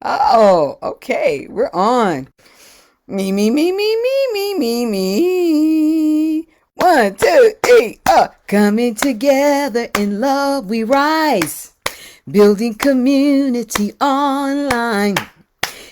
Oh, okay. We're on. Me, me, me, me, me, me, me, me. One, two, three, coming together in love we rise. Building community online.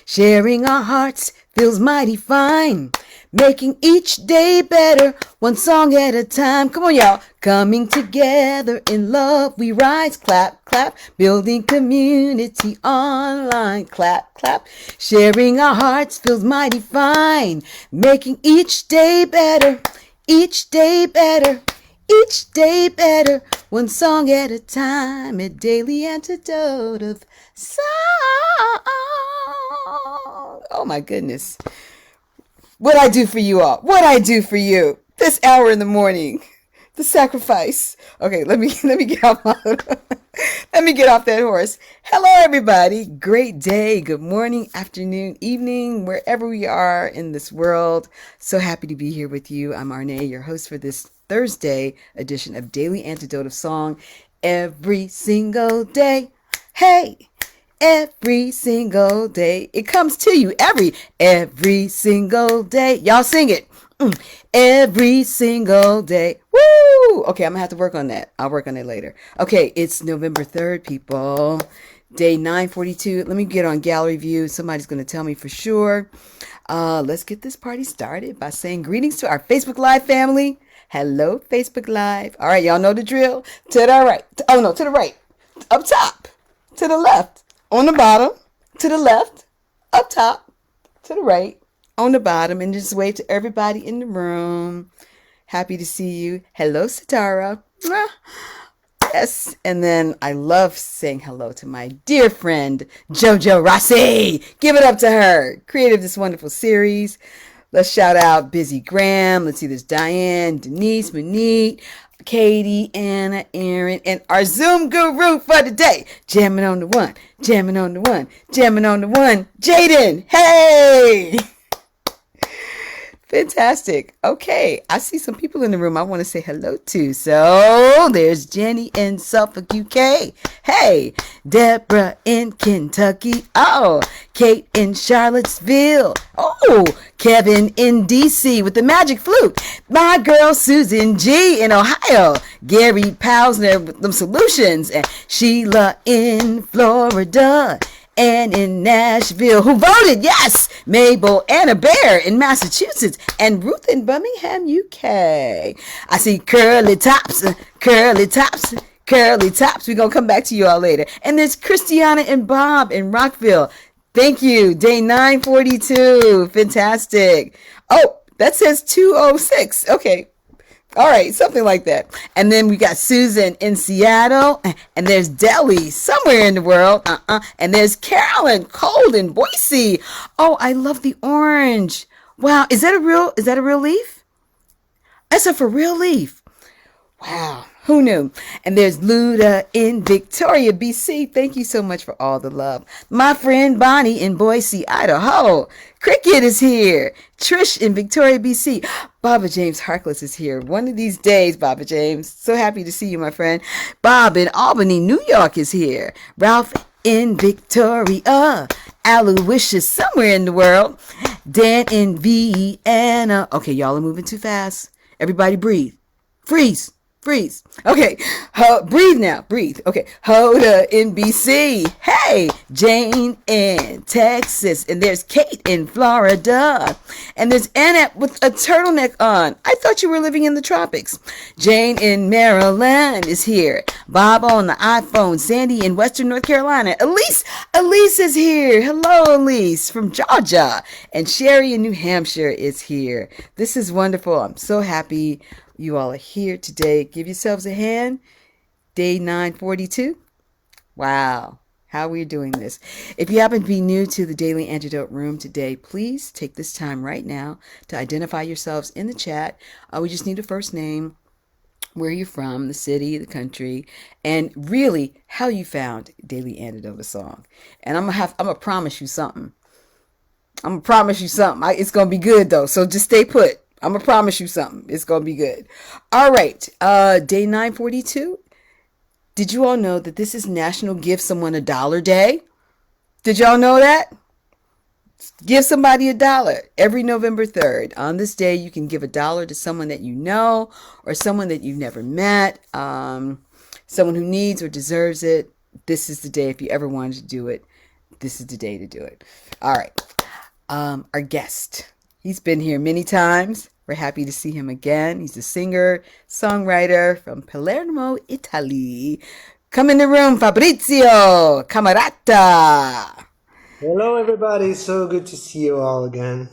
Sharing our hearts feels mighty fine. Making each day better, one song at a time. Come on, y'all. Coming together in love, we rise. Clap, clap. Building community online. Clap, clap. Sharing our hearts feels mighty fine. Making each day better, each day better. Each day better, one song at a time, a daily antidote of song. Oh my goodness. What I do for you all. What I do for you. This hour in the morning. The sacrifice. Okay, let me get off my let me get off that horse. Hello everybody. Great day. Good morning, afternoon, evening, wherever we are in this world. So happy to be here with you. I'm Arne, your host for this Thursday edition of Daily Antidote of Song. Every single day. Hey, every single day. It comes to you every single day. Y'all sing it. Every single day. Woo! Okay, I'm gonna have to work on that. I'll work on it later. Okay, it's November 3rd, people. Day 942. Let me get on gallery view. Somebody's gonna tell me for sure. Let's get this party started by saying greetings to our Facebook Live family. Hello, Facebook Live. All right, y'all know the drill. To the right. Oh no, to the right. Up top. To the left. On the bottom. To the left. Up top. To the right. On the bottom. And just wave to everybody in the room. Happy to see you. Hello, Sitara. Yes. And then I love saying hello to my dear friend, JoJo Rossi. Give it up to her. Creative this wonderful series. Let's shout out Busy Graham. Let's see, there's Diane, Denise, Monique, Katie, Anna, Aaron, and our Zoom guru for the day. Jamming on the one, jamming on the one, jamming on the one. Jaden, hey! Fantastic. Okay, I see some people in the room I want to say hello to. So there's Jenny in Suffolk, UK. Hey, Deborah in Kentucky. Oh, Kate in Charlottesville. Oh, Kevin in DC with the magic flute. My girl Susan G in Ohio. Gary Pausner with them solutions. And Sheila in Florida. And in Nashville, who voted yes, Mabel Anna Bear in Massachusetts, and Ruth in Birmingham, UK. I see curly tops, curly tops, curly tops. We're going to come back to you all later. And there's Christiana and Bob in Rockville. Thank you. Day 942. Fantastic. Oh, that says 206. Okay. All right, something like that. And then we got Susan in Seattle, and there's Deli somewhere in the world. And there's Carolyn Cold in Boise. Oh, I love the orange. Wow, is that a real leaf? That's a for real leaf. Wow, who knew? And there's Luda in Victoria, BC. Thank you so much for all the love. My friend Bonnie in Boise, Idaho. Cricket is here. Trish in Victoria, BC. Baba James Harkless is here. One of these days, Baba James. So happy to see you, my friend. Bob in Albany, New York is here. Ralph in Victoria. Aloysius somewhere in the world. Dan in Vienna. Okay, y'all are moving too fast. Everybody breathe. Freeze. Freeze. Okay. Breathe now. Breathe. Okay. Hoda in BC. Hey, Jane in Texas. And there's Kate in Florida. And there's Annette with a turtleneck on. I thought you were living in the tropics. Jane in Maryland is here. Bob on the iPhone. Sandy in Western North Carolina. Elise is here. Hello, Elise from Georgia. And Sherry in New Hampshire is here. This is wonderful. I'm so happy you all are here today. Give yourselves a hand. Day 942. Wow. How are we doing this? If you happen to be new to the Daily Antidote Room today, please take this time right now to identify yourselves in the chat. We just need a first name, where you're from, the city, the country, and really how you found Daily Antidote of Song. And I'm gonna promise you something. It's gonna be good though. So just stay put. I'm going to promise you something. It's going to be good. All right. Day 942. Did you all know that this is National Give Someone a Dollar Day? Did y'all know that? Give somebody $1 every November 3rd. On this day, you can give $1 to someone that you know or someone that you've never met, someone who needs or deserves it. This is the day. If you ever wanted to do it, this is the day to do it. All right. Our guest. He's been here many times. We're happy to see him again. He's a singer, songwriter from Palermo, Italy. Come in the room, Fabrizio Camarata. Hello, everybody. So good to see you all again.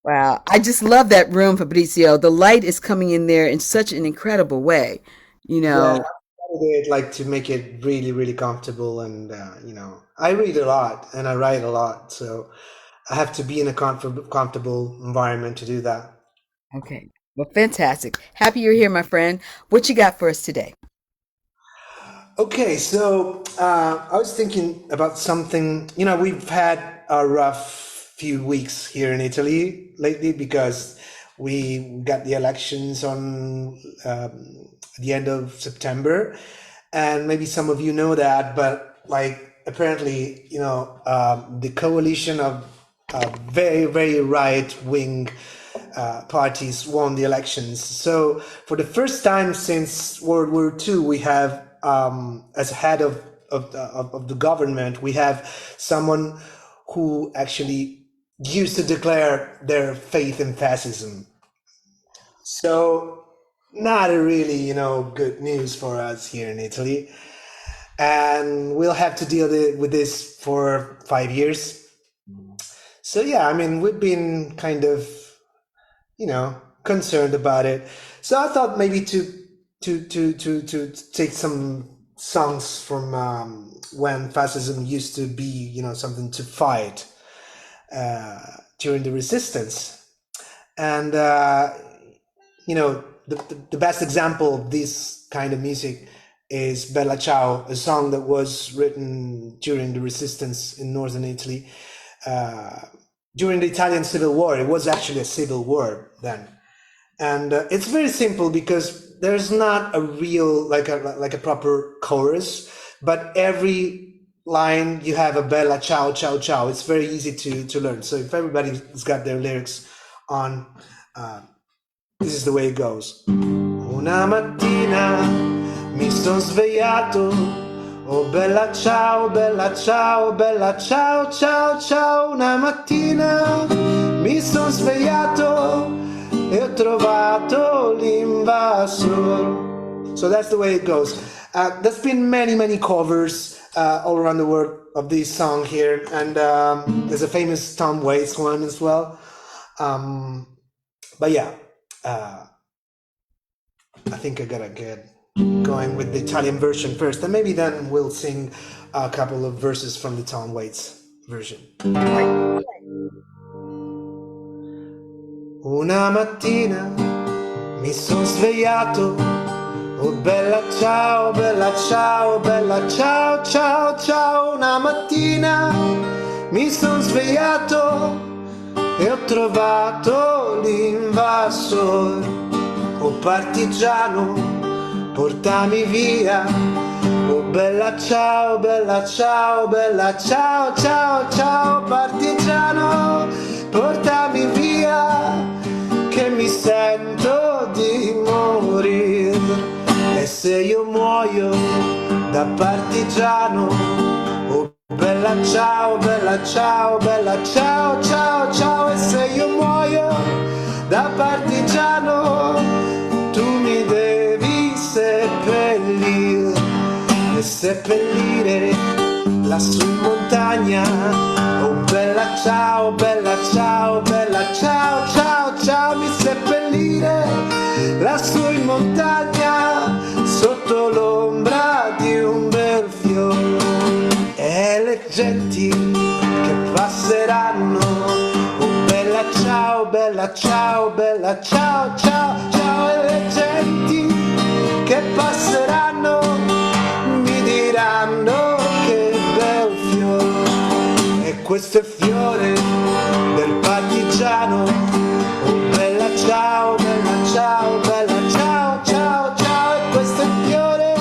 Wow, I just love that room, Fabrizio. The light is coming in there in such an incredible way. You Yeah, know, I did like to make it really, really comfortable. And, I read a lot and I write a lot. So I have to be in a comfortable environment to do that. okay. Well, fantastic. Happy you're here, my friend. What you got for us today? Okay, so I was thinking about something. We've had a rough few weeks here in Italy lately because we got the elections on the end of September, and maybe some of you know that, but like apparently, the coalition of very, very right wing parties won the elections. So for the first time since World War II, we have as head of the government, we have someone who actually used to declare their faith in fascism. So not a really, good news for us here in Italy. And we'll have to deal with this for 5 years. So yeah, I mean, we've been kind of, concerned about it. So I thought maybe to take some songs from when fascism used to be, something to fight during the resistance. And the best example of this kind of music is Bella Ciao, a song that was written during the resistance in northern Italy. During the Italian Civil War, it was actually a civil war then. And it's very simple because there's not a real, like a proper chorus, but every line you have a Bella Ciao, Ciao, Ciao. It's very easy to learn. So if everybody's got their lyrics on, this is the way it goes. Una mattina mi son svegliato, oh bella ciao, bella ciao, bella ciao, ciao, ciao. Una mattina mi son svegliato e ho trovato l'invasor. So that's the way it goes. There's been many, many covers all around the world of this song here, and there's a famous Tom Waits one as well. But yeah, I think I gotta get going with the Italian version first, and maybe then we'll sing a couple of verses from the Tom Waits version. Una mattina mi son svegliato, oh bella ciao, bella ciao, bella ciao, ciao, ciao. Una mattina mi son svegliato e ho trovato l'invasor. Oh partigiano, portami via. Oh bella ciao, bella ciao, bella ciao, ciao, ciao. Partigiano, portami via, che mi sento di morire. E se io muoio da partigiano, oh bella ciao, bella ciao, bella ciao, ciao, ciao. E se io muoio da partigiano, tu mi devi seppellire, e seppellire lassù in montagna. Oh bella ciao, bella ciao, bella ciao, ciao, ciao. Mi seppellire lassù in montagna, sotto l'ombra di un bel fiore. E le genti che passeranno, oh bella ciao, bella ciao, bella ciao, ciao, ciao. E le genti che passeranno mi diranno che bel fiore. E questo è il fiore del partigiano. Oh bella ciao, bella ciao, bella ciao, ciao, ciao. E questo è il fiore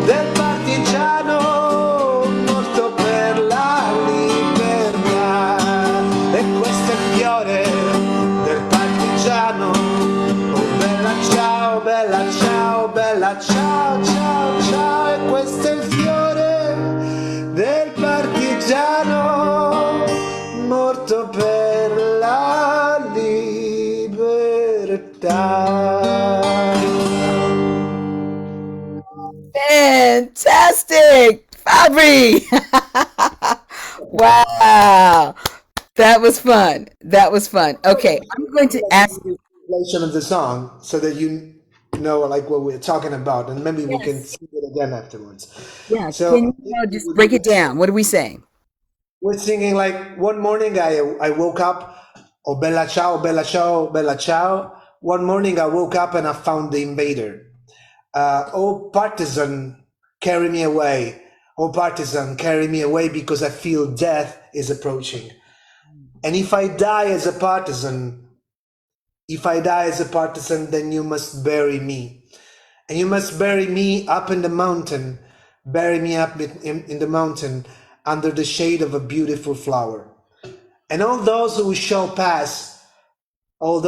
del partigiano, morto per la lotta per la libertà. Fantastic, Fabri. Wow, that was fun. That was fun. Okay, I'm going to ask. Translation of the song so that you know like what we're talking about, and maybe we can Yes. sing it again afterwards. Yeah. So Can you just break it down? What are we saying? we're singing like one morning I woke up, oh bella ciao, bella ciao, bella ciao. One morning I woke up and I found the invader. Oh partisan, carry me away. Oh partisan, carry me away because I feel death is approaching. And if I die as a partisan, then you must bury me. And you must bury me up in the mountain, bury me up in the mountain under the shade of a beautiful flower. And all those who shall pass will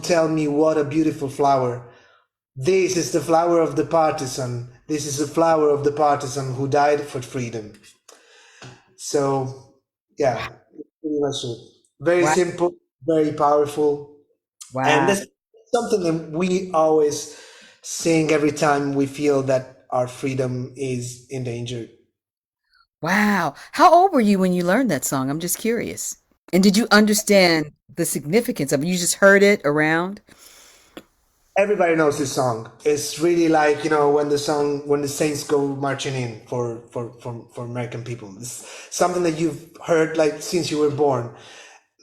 tell me what a beautiful flower. This is the flower of the partisan. This is the flower of the partisan who died for freedom. So, yeah, pretty much it. Very Wow. simple, very powerful. And Wow. that's something that we always sing every time we feel that our freedom is endangered. Wow. How old were you when you learned that song? I'm just curious. And did you understand the significance of it? You just heard it around? Everybody knows this song. It's really like, when the Saints go marching in for American people. It's something that you've heard like since you were born.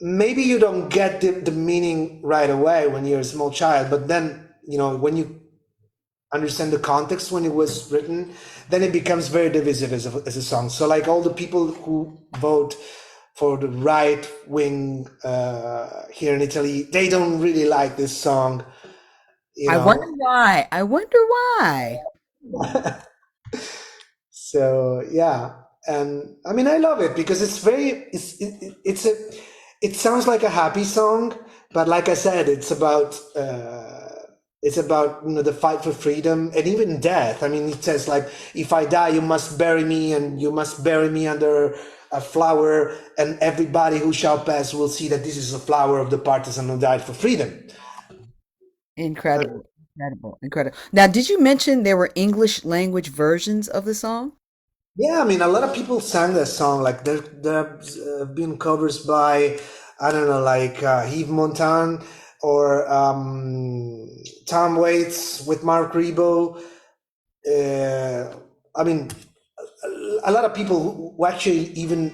Maybe you don't get the meaning right away when you're a small child, but then, when you understand the context when it was written, then it becomes very divisive as a song. So like all the people who vote for the right wing here in Italy, they don't really like this song, you I wonder know. why. I wonder why. So yeah, and I mean I love it because it sounds like a happy song, but like I said, it's about the fight for freedom and even death. I mean, it says like if I die, you must bury me, and you must bury me under a flower, and everybody who shall pass will see that this is a flower of the partisan who died for freedom. Incredible. Incredible. Incredible. Now, did you mention there were English language versions of the song? Yeah, I mean, a lot of people sang that song. Like there have been covers by, I don't know, like Yves Montand or Tom Waits with Mark Rebo. I mean, a lot of people who actually even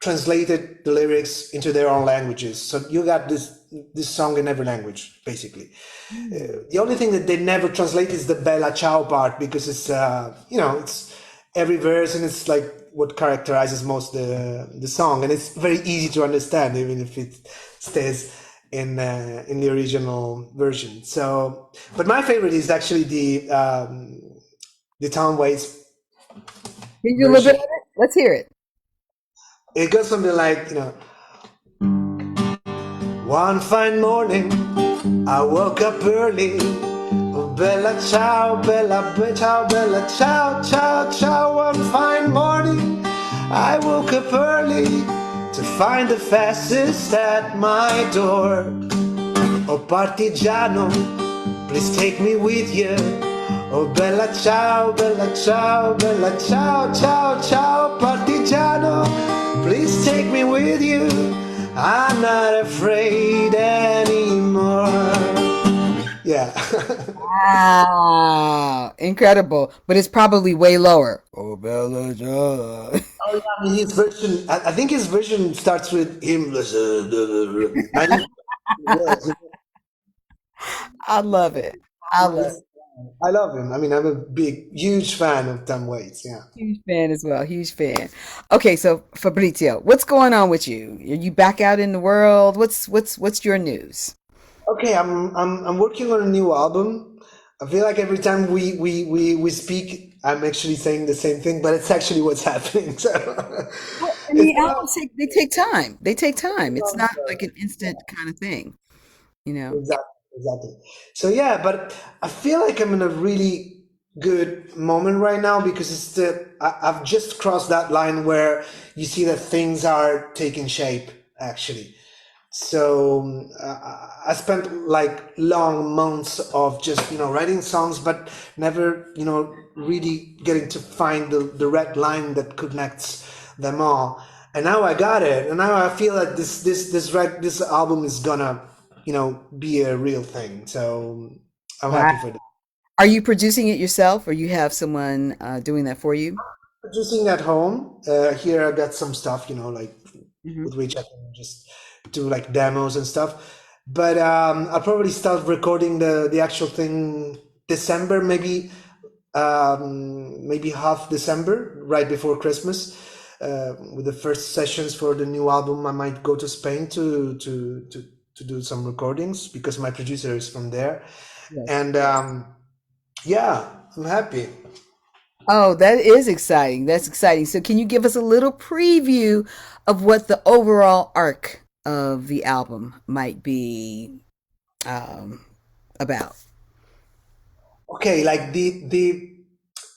translated the lyrics into their own languages. So you got this song in every language, basically. Mm. The only thing that they never translate is the Bella Ciao part because it's it's every verse and it's like what characterizes most the song, and it's very easy to understand even if it stays in the original version. So, but my favorite is actually the Tom Waits Can you do a little bit version. of it? Let's hear it. It goes something like, one fine morning, I woke up early. Oh, bella ciao, ciao, bella ciao, ciao, ciao. One fine morning, I woke up early to find the fastest at my door. Oh, partigiano, please take me with you. Oh, bella ciao, bella ciao, bella ciao, ciao, ciao, partigiano, please take me with you. I'm not afraid anymore. Yeah. Wow. Incredible. But it's probably way lower. Oh, Bella John. Oh, yeah, I mean, his version, I think his version starts with him. I need words. I love it. I love it. I love him. I mean, I'm a big, huge fan of Tom Waits. Yeah. Huge fan as well. Huge fan. Okay, so Fabrizio, what's going on with you? Are you back out in the world? What's your news? Okay, I'm working on a new album. I feel like every time we speak, I'm actually saying the same thing, but it's actually what's happening. So Well, I it's mean, not albums take they take time. They take time. It's not like an instant kind of thing, you know. exactly exactly. So yeah, but I feel like I'm in a really good moment right now because I've just crossed that line where you see that things are taking shape actually. So I spent like long months of just writing songs, but never really getting to find the red line that connects them all. And now I got it, and now I feel like this album is gonna be a real thing. So I'm Wow. happy for that. Are you producing it yourself, or you have someone doing that for you? Producing at home. Here I got some stuff, like Hmm. with which I can just do like demos and stuff. But I'll probably start recording the actual thing December, maybe half December, right before Christmas. With the first sessions for the new album, I might go to Spain to do some recordings because my producer is from there. Yes. And yeah, I'm happy. Oh, that is exciting. That's exciting. So, can you give us a little preview of what the overall arc of the album might be um, about? Okay, like the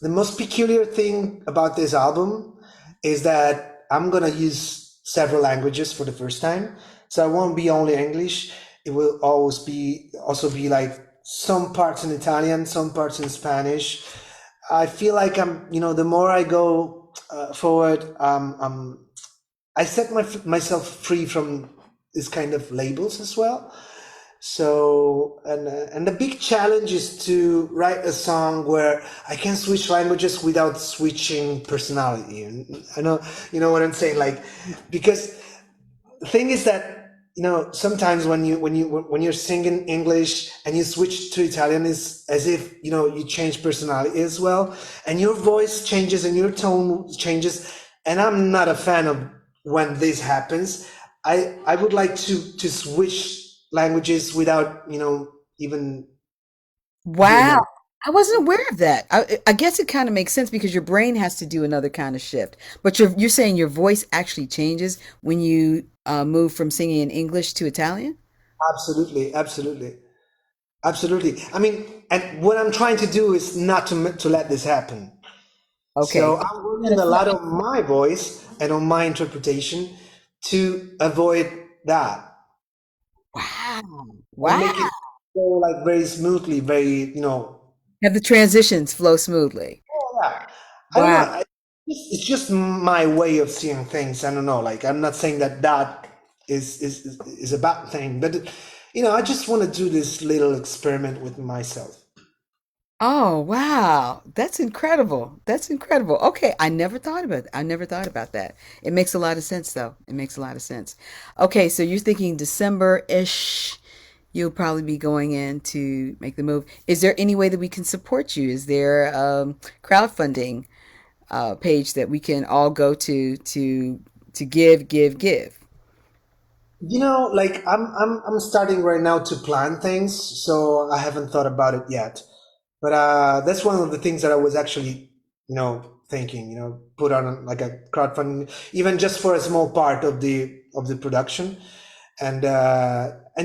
most peculiar thing about this album is that I'm gonna use several languages for the first time. So I won't be only English. It will always be also be like some parts in Italian, some parts in Spanish. I feel like the more I go forward, I set myself free from this kind of labels as well. So, and the big challenge is to write a song where I can switch languages without switching personality. And I know, you know what I'm saying, like, because the thing is that, sometimes when you're singing English and you switch to Italian, is as if, you change personality as well, and your voice changes and your tone changes. And I'm not a fan of when this happens. I would like to switch languages without even doing Wow. it. I wasn't aware of that. I guess it kind of makes sense because your brain has to do another kind of shift. But you're saying your voice actually changes when you move from singing in English to Italian? Absolutely, absolutely, absolutely. I mean, and what I'm trying to do is not to let this happen. Okay. So I'm Gonna working a lot on my voice and on my interpretation to avoid that Wow. and Wow. make it go like very smoothly, very, Have the transitions flow smoothly. yeah. I don't know. Wow. It's just my way of seeing things. I don't know. Like I'm not saying that is a bad thing, but I just want to do this little experiment with myself. Oh, wow. That's incredible. That's incredible. Okay, I never thought about that. It makes a lot of sense though. It makes a lot of sense. Okay, so you're thinking December-ish, you'll probably be going in to make the move. Is there any way that we can support you? Is there crowdfunding page that we can all go to give? Like I'm starting right now to plan things, so I haven't thought about it yet. But that's one of the things that I was actually, thinking, put on like a crowdfunding, even just for a small part of the production, and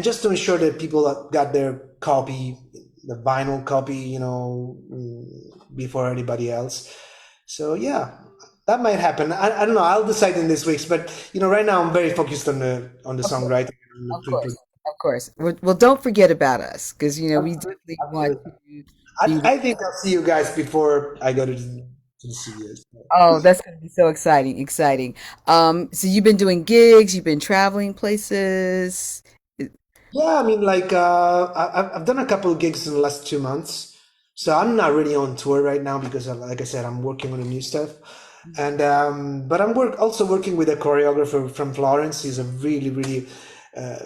just to ensure that people got their copy, the vinyl copy, before anybody else. So yeah, that might happen. I don't know. I'll decide in this weeks, but right now I'm very focused on the Of course, songwriting and the of pre-production. course, of course. Well, don't forget about us because we Absolutely, definitely want absolutely. to be. I think I'll see you guys before I go to the studios. Oh, that's going to be so exciting, exciting. So you've been doing gigs, you've been traveling places. Yeah, I mean, like I've done a couple of gigs in the last 2 months, so I'm not really on tour right now because, like I said, I'm working on the new stuff, and but I'm also working with a choreographer from Florence. He's a really, really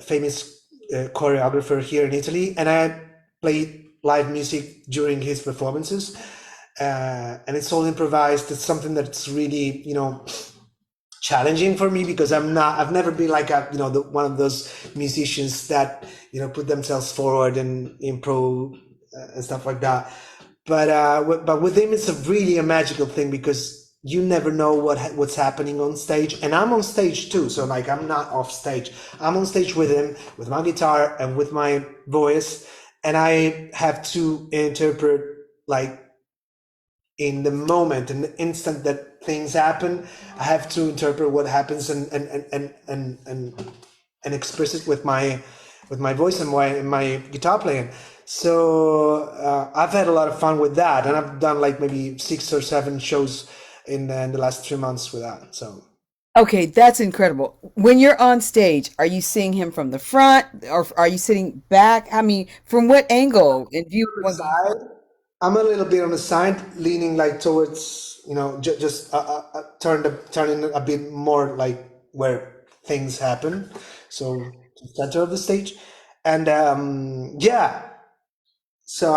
famous choreographer here in Italy, and I play live music during his performances, and it's all improvised. It's something that's really, challenging for me because I've never been like one of those musicians that put themselves forward and improv and stuff like that. But but with him it's a magical thing because you never know what's happening on stage, and I'm on stage too, so like I'm not off stage. I'm on stage with him with my guitar and with my voice, and I have to interpret like in the moment, in the instant that things happen. I have to interpret what happens and express it with my voice and my guitar playing. So I've had a lot of fun with that, and I've done like maybe 6 or 7 shows in the last 3 months with that. So Okay, that's incredible. When you're on stage, are you seeing him from the front or are you sitting back? I mean, from what angle and view on the was side, I'm a little bit on the side, leaning like towards, just turning a bit more like where things happen, so to the center of the stage, and yeah, so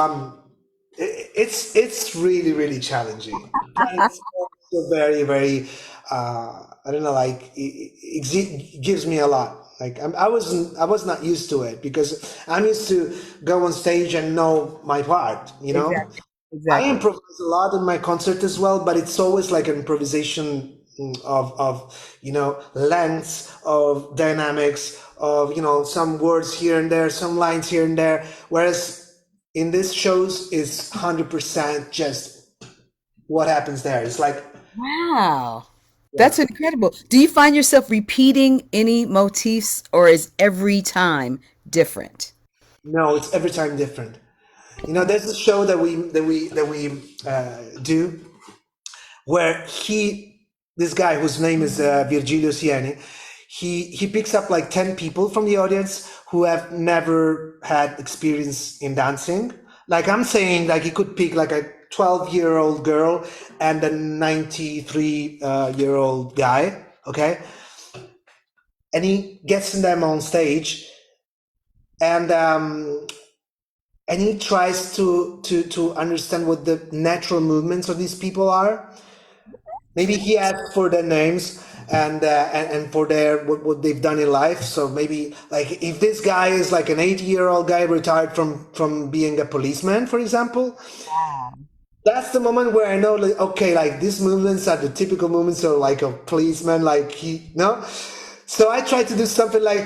it's really really challenging, but it's also very very I don't know, like it gives me a lot. Like I was not used to it because I'm used to go on stage and know my part, you know. exactly, I exactly. improvise a lot in my concert as well, but it's always like an improvisation of lengths, of dynamics, of some words here and there, some lines here and there. Whereas in these shows is 100% just what happens there. It's like, Wow. That's yeah, incredible. Do you find yourself repeating any motifs or is every time different? no, it's every time different. There's a show that we do where this guy whose name is Virgilio Sieni, he picks up like 10 people from the audience who have never had experience in dancing. Like I'm saying, like he could pick like a 12-year-old girl and a 93-year-old guy, okay? And he gets them on stage, and he tries to understand what the natural movements of these people are. Maybe he asked for their names and for their what they've done in life. So maybe like if this guy is like an 80-year-old guy retired from being a policeman, for example, that's the moment where I know, like, okay, like these movements are the typical movements of like a policeman, like he no. So I try to do something like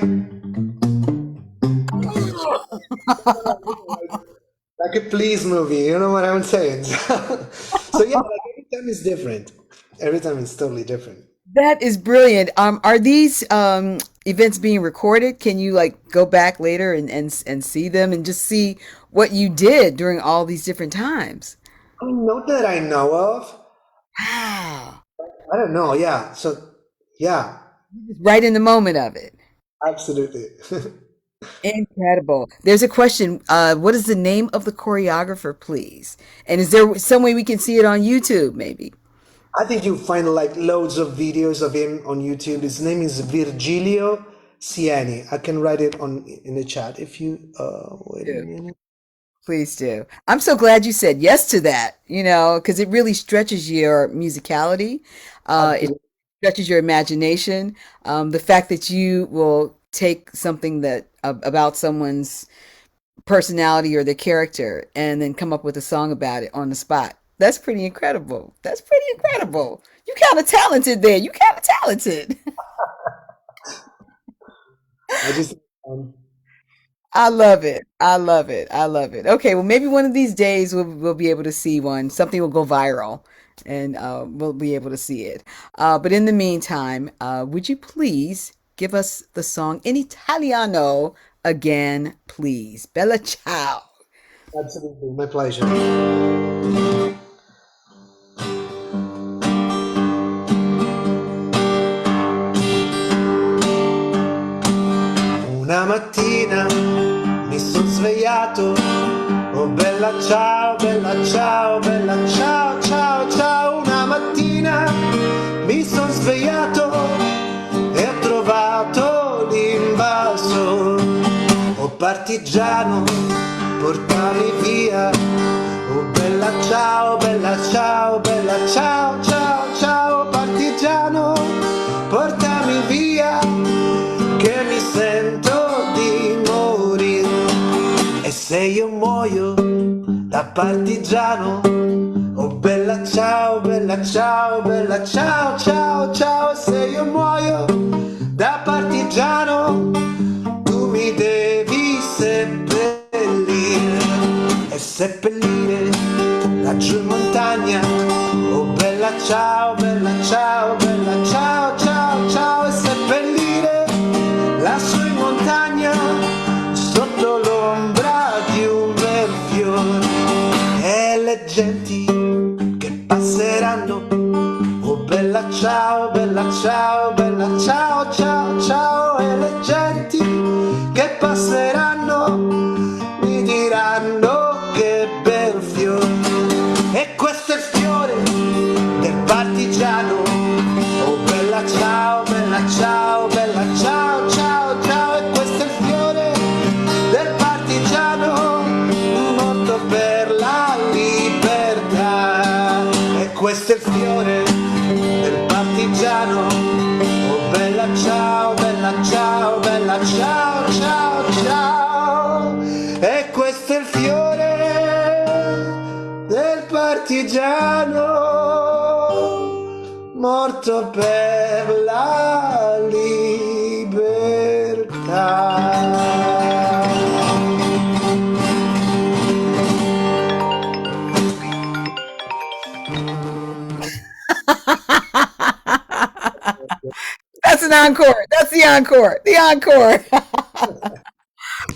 a police movie. You know what I'm saying? So yeah, like every time is different. Every time is totally different. That is brilliant. Are these events being recorded? Can you like go back later and see them and just see what you did during all these different times? I mean, not that I know of. Wow. I don't know. Yeah. So, yeah, Right in the moment of it. absolutely. Incredible. There's a question. What is the name of the choreographer, please? And is there some way we can see it on YouTube, maybe? I think you'll find like loads of videos of him on YouTube. His name is Virgilio Sieni. I can write it on in the chat if you wait a Do. minute. Please do. I'm so glad you said yes to that, because it really stretches your musicality. It Absolutely. stretches your imagination. The fact that you will take something that about someone's personality or their character and then come up with a song about it on the spot. That's pretty incredible. That's pretty incredible. You kind of talented there. You kind of talented. I just um, I love it. I love it. I love it. Okay, well, maybe one of these days we'll be able to see one. Something will go viral, and we'll be able to see it. But in the meantime, would you please give us the song in Italiano again, please? Bella ciao. absolutely my pleasure. Una mattina mi sono svegliato, oh bella ciao, bella ciao, bella ciao, ciao, ciao. Una mattina mi sono svegliato e ho trovato l'invaso. Oh partigiano, portami via. Oh bella ciao, bella ciao, bella ciao, ciao, ciao. Partigiano, portami via, che mi sento di morire. E se io muoio da partigiano, oh bella ciao, bella ciao, bella ciao, ciao, ciao. E se io muoio da partigiano, tu mi devi seppellire. E seppellire laggiù in montagna bella ciao, ciao, ciao e seppellire lassù in montagna sotto l'ombra di un bel fiore e le genti che passeranno. Oh bella ciao, ciao, ciao e le genti che passeranno mi diranno che bel fiore. E questo è il fiore del partigiano. Oh bella ciao, ciao, ciao, ciao. E questo è il fiore del partigiano morto per la libertà. E questo è il fiore del partigiano. Oh bella ciao, ciao, ciao, ciao. E questo è il fiore del partigiano morto per la libertà. That's an encore. That's the encore. The encore.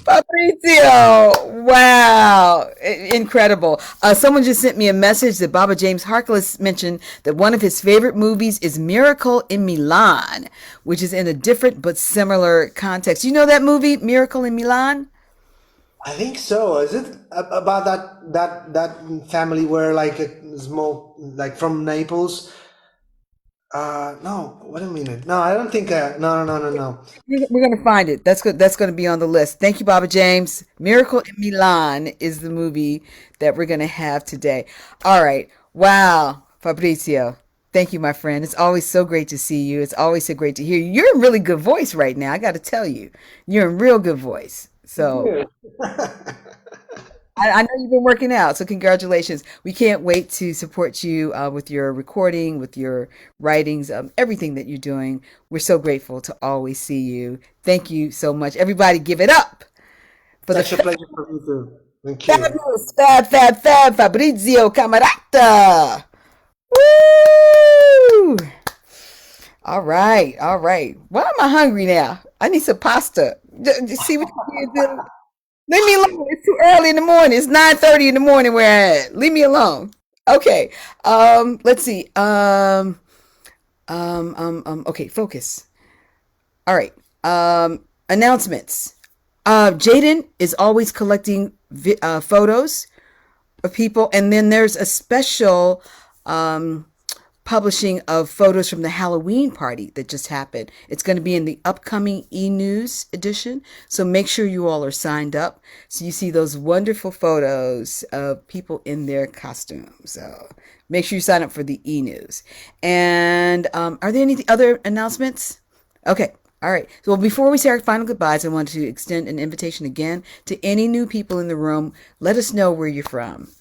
Fabrizio, wow, incredible. Someone just sent me a message that Baba James Harkless mentioned that one of his favorite movies is Miracle in Milan, which is in a different but similar context. You know that movie, Miracle in Milan? I think so. Is it about that family where like a small like from Naples? No. Wait a minute. No, I don't think. No. We're going to find it. That's good. That's going to be on the list. Thank you, Baba James. Miracle in Milan is the movie that we're going to have today. All right. Wow, Fabrizio. Thank you, my friend. It's always so great to see you. It's always so great to hear you. You're in really good voice right now. I got to tell you, you're in real good voice. So Yeah. I know you've been working out, so congratulations. We can't wait to support you with your recording, with your writings, everything that you're doing. We're so grateful to always see you. Thank you so much. Everybody, give it up for the Such a pleasure for me too. Thank you. fabulous, fab, Fabrizio Camarata. Woo! All right, all right. Why am I hungry now? I need some pasta. See what you do? Leave me alone. It's too early in the morning. It's 9:30 in the morning where I at. Leave me alone. Okay. Let's see. Okay, focus. All right. Announcements. Jaden is always collecting photos of people, and then there's a special um publishing of photos from the Halloween party that just happened. It's going to be in the upcoming e-news edition. So make sure you all are signed up so you see those wonderful photos of people in their costumes. So make sure you sign up for the e-news. And are there any other announcements? Okay. All right. So before we say our final goodbyes, I want to extend an invitation again to any new people in the room. Let us know where you're from,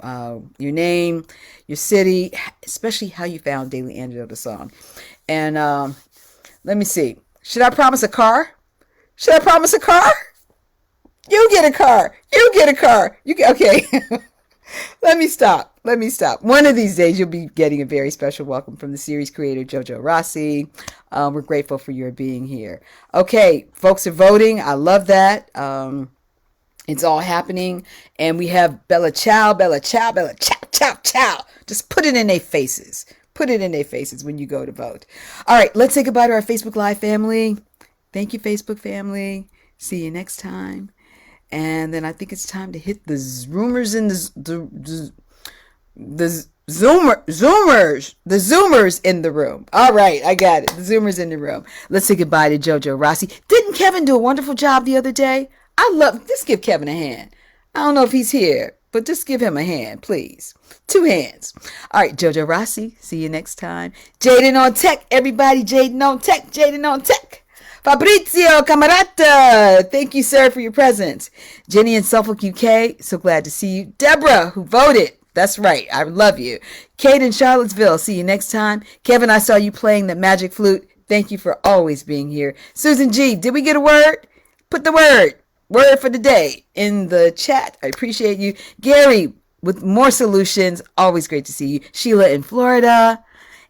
your name, your city, especially how you found Daily Angelo the song. And let me see. Should I promise a car? Should I promise a car? You get a car. You get a car. You get okay. Let me stop. Let me stop. One of these days, you'll be getting a very special welcome from the series creator, Jojo Rossi. We're grateful for your being here. Okay, folks are voting. I love that. It's all happening. And we have Bella Ciao, Bella Ciao, Bella Ciao, Ciao, Ciao. Just put it in their faces. Put it in their faces when you go to vote. All right, let's say goodbye to our Facebook Live family. Thank you, Facebook family. See you next time. And then I think it's time to hit the rumors and the zoomers in the room. All right, I got it. The zoomers in the room. Let's say goodbye to Jojo Rossi. Didn't Kevin do a wonderful job the other day? Just give Kevin a hand. I don't know if he's here, but just give him a hand, please. 2 hands. All right, Jojo Rossi. See you next time. Jaden on Tech, everybody. Jaden on Tech. Jaden on Tech. Fabrizio Camarata, thank you, sir, for your presence. Jenny in Suffolk, UK, so glad to see you. Deborah, who voted. That's right, I love you. Kate in Charlottesville, see you next time. Kevin, I saw you playing the magic flute. Thank you for always being here. Susan G, did we get a word? Put the word for the day in the chat. I appreciate you. Gary, with more solutions, always great to see you. Sheila in Florida.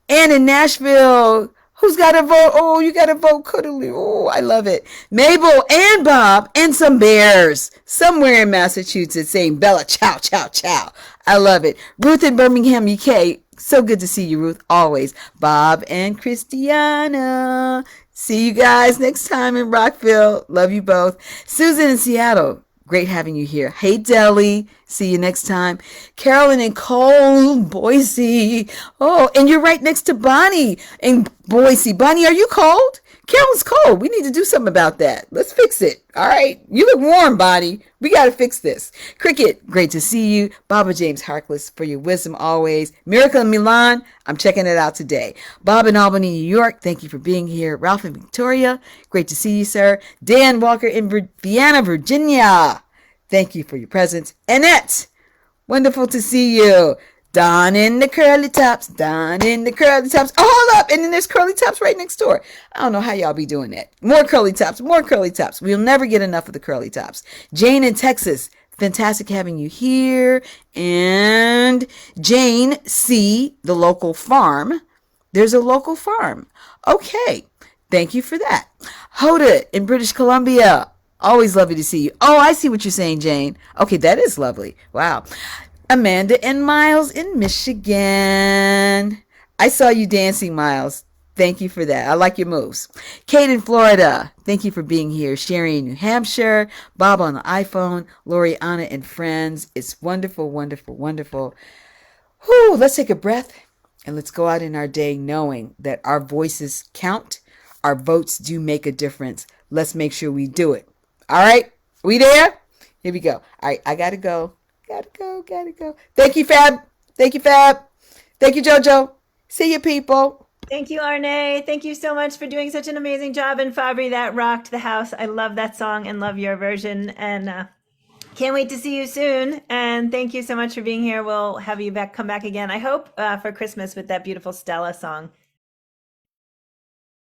And in Nashville, who's got a vote? Oh, you got a vote, Cuddly. Oh, I love it. Mabel and Bob and some bears somewhere in Massachusetts saying Bella, chow, chow, chow. I love it. Ruth in Birmingham, UK. So good to see you, Ruth, always. Bob and Christiana. See you guys next time in Rockville. Love you both. Susan in Seattle. Great having you here. Hey, Deli. See you next time. Carolyn and Cole, Boise. Oh, and you're right next to Bonnie in Boise. Bonnie, are you cold? Carolyn's cold. We need to do something about that. Let's fix it. All right. You look warm, Bonnie. We got to fix this. Cricket, great to see you. Baba James Harkless, for your wisdom always. Miracle in Milan, I'm checking it out today. Bob in Albany, New York, thank you for being here. Ralph in Victoria, great to see you, sir. Dan Walker in Vienna, Virginia, thank you for your presence. Annette, wonderful to see you. Don in the curly tops, Don in the curly tops. Oh, hold up. And then there's curly tops right next door. I don't know how y'all be doing that. More curly tops, more curly tops. We'll never get enough of the curly tops. Jane in Texas, fantastic having you here. And Jane C., the local farm. There's a local farm. Okay. Thank you for that. Hoda in British Columbia. Always lovely to see you. Oh, I see what you're saying, Jane. Okay, that is lovely. Wow. Amanda and Miles in Michigan. I saw you dancing, Miles. Thank you for that. I like your moves. Kate in Florida. Thank you for being here. Sherry in New Hampshire. Bob on the iPhone. Lori, Anna, and friends. It's wonderful, wonderful, wonderful. Whew, let's take a breath and let's go out in our day knowing that our voices count. Our votes do make a difference. Let's make sure we do it. All right? We there? Here we go. All right, I got to go. Gotta go. Thank you, Fab. Thank you, Fab. Thank you, JoJo. See you, people. Thank you, Arne. Thank you so much for doing such an amazing job. And Fabri, that rocked the house. I love that song and love your version. And can't wait to see you soon. And thank you so much for being here. We'll have you come back again, I hope, for Christmas with that beautiful Stella song.